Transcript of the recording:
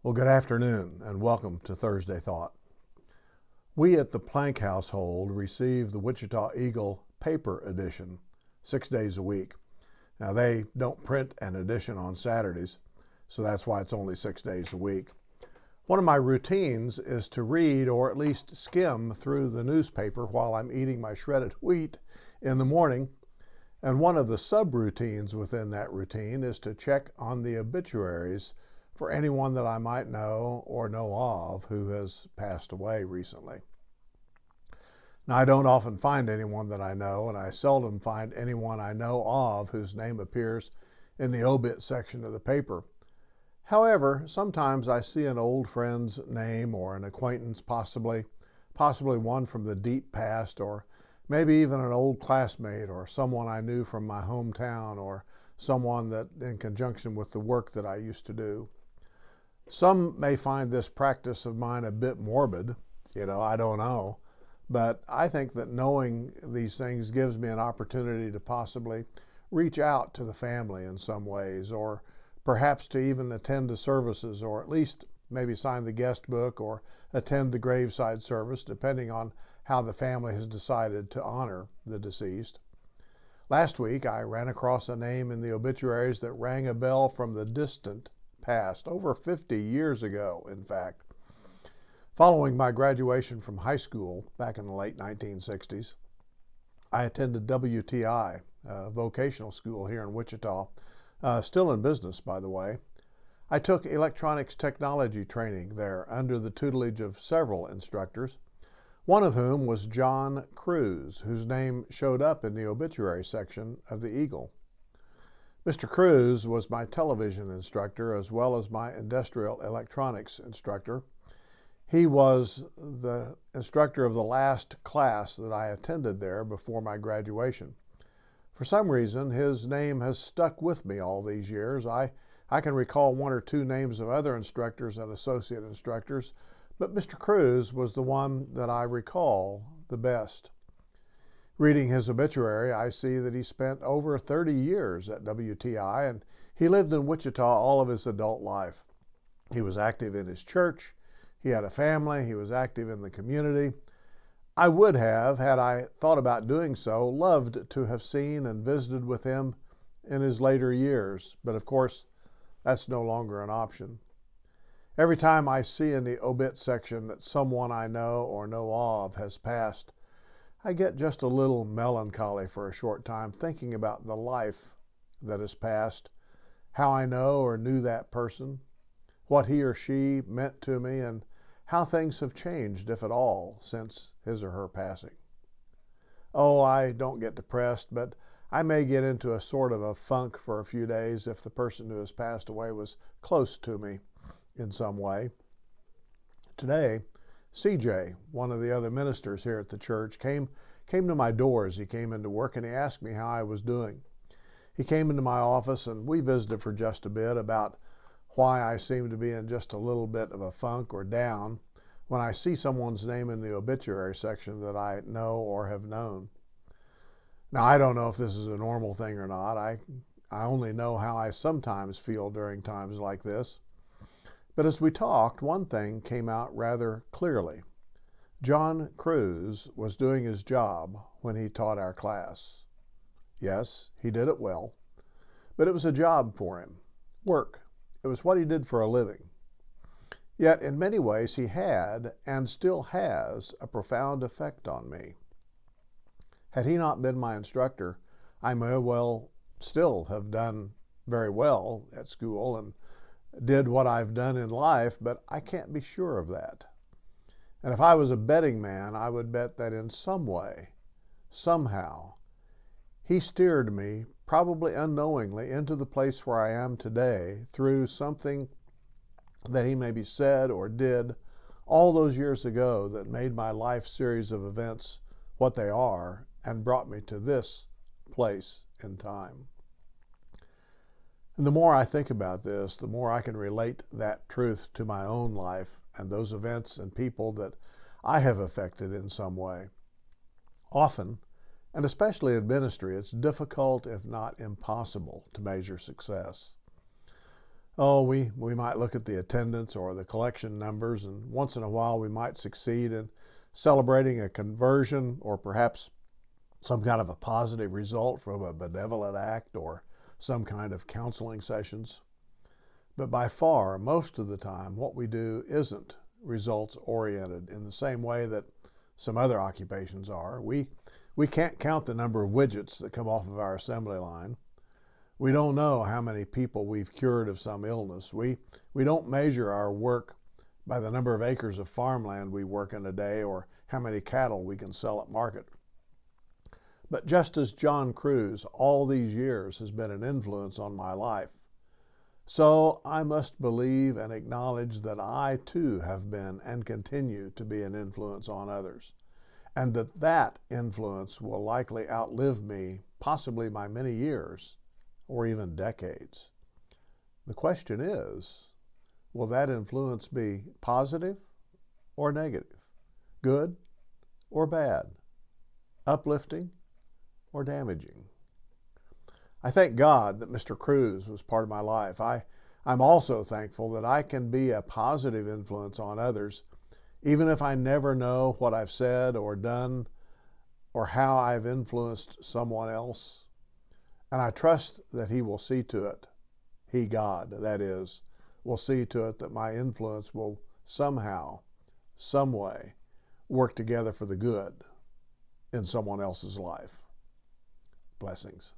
Well, good afternoon and welcome to Thursday Thought. We at the Plank household receive the Wichita Eagle paper edition 6 days a week. Now, they don't print an edition on Saturdays, so that's why it's only 6 days a week. One of my routines is to read or at least skim through the newspaper while I'm eating my shredded wheat in the morning. And one of the sub-routines within that routine is to check on the obituaries for anyone that I might know or know of who has passed away recently. Now, I don't often find anyone that I know, and I seldom find anyone I know of whose name appears in the obit section of the paper. However, sometimes I see an old friend's name or an acquaintance, possibly one from the deep past, or maybe even an old classmate or someone I knew from my hometown, or someone that in conjunction with the work that I used to do. Some may find this practice of mine a bit morbid, I don't know, but I think that knowing these things gives me an opportunity to possibly reach out to the family in some ways, or perhaps to even attend the services, or at least maybe sign the guest book or attend the graveside service, depending on how the family has decided to honor the deceased. Last week, I ran across a name in the obituaries that rang a bell from the distant past, over 50 years ago, in fact. Following my graduation from high school back in the late 1960s, I attended WTI, a vocational school here in Wichita, still in business, by the way. I took electronics technology training there under the tutelage of several instructors, one of whom was John Kruse, whose name showed up in the obituary section of the Eagle. Mr. Kruse was my television instructor as well as my industrial electronics instructor. He was the instructor of the last class that I attended there before my graduation. For some reason, his name has stuck with me all these years. I can recall one or two names of other instructors and associate instructors, but Mr. Kruse was the one that I recall the best. Reading his obituary, I see that he spent over 30 years at WTI, and he lived in Wichita all of his adult life. He was active in his church, he had a family, he was active in the community. I would have, had I thought about doing so, loved to have seen and visited with him in his later years, but of course, that's no longer an option. Every time I see in the obit section that someone I know or know of has passed, I get just a little melancholy for a short time thinking about the life that has passed, how I know or knew that person, what he or she meant to me, and how things have changed, if at all, since his or her passing. Oh, I don't get depressed, but I may get into a sort of a funk for a few days if the person who has passed away was close to me in some way. Today, CJ, one of the other ministers here at the church, came to my door as he came into work, and he asked me how I was doing. He came into my office and we visited for just a bit about why I seem to be in just a little bit of a funk or down when I see someone's name in the obituary section that I know or have known. Now, I don't know if this is a normal thing or not. I only know how I sometimes feel during times like this. But as we talked, one thing came out rather clearly. John Kruse was doing his job when he taught our class. Yes, he did it well, but it was a job for him, work. It was what he did for a living. Yet in many ways he had and still has a profound effect on me. Had he not been my instructor, I may well still have done very well at school and did what I've done in life, but I can't be sure of that. And if I was a betting man, I would bet that in some way, somehow, he steered me, probably unknowingly, into the place where I am today through something that he maybe said or did all those years ago that made my life series of events what they are and brought me to this place in time. And the more I think about this, the more I can relate that truth to my own life and those events and people that I have affected in some way. Often, and especially in ministry, it's difficult, if not impossible, to measure success. Oh, we might look at the attendance or the collection numbers, and once in a while we might succeed in celebrating a conversion or perhaps some kind of a positive result from a benevolent act or some kind of counseling sessions. But by far, most of the time, what we do isn't results oriented in the same way that some other occupations are. We can't count the number of widgets that come off of our assembly line. We don't know how many people we've cured of some illness. We don't measure our work by the number of acres of farmland we work in a day or how many cattle we can sell at market. But just as John Kruse all these years has been an influence on my life, so I must believe and acknowledge that I too have been and continue to be an influence on others, and that influence will likely outlive me, possibly by many years or even decades. The question is, will that influence be positive or negative, good or bad, uplifting or damaging? I thank God that Mr. Kruse was part of my life. I'm also thankful that I can be a positive influence on others, even if I never know what I've said or done or how I've influenced someone else. And I trust that He will see to it, He, God, that is, will see to it that my influence will somehow, some way, work together for the good in someone else's life. Blessings.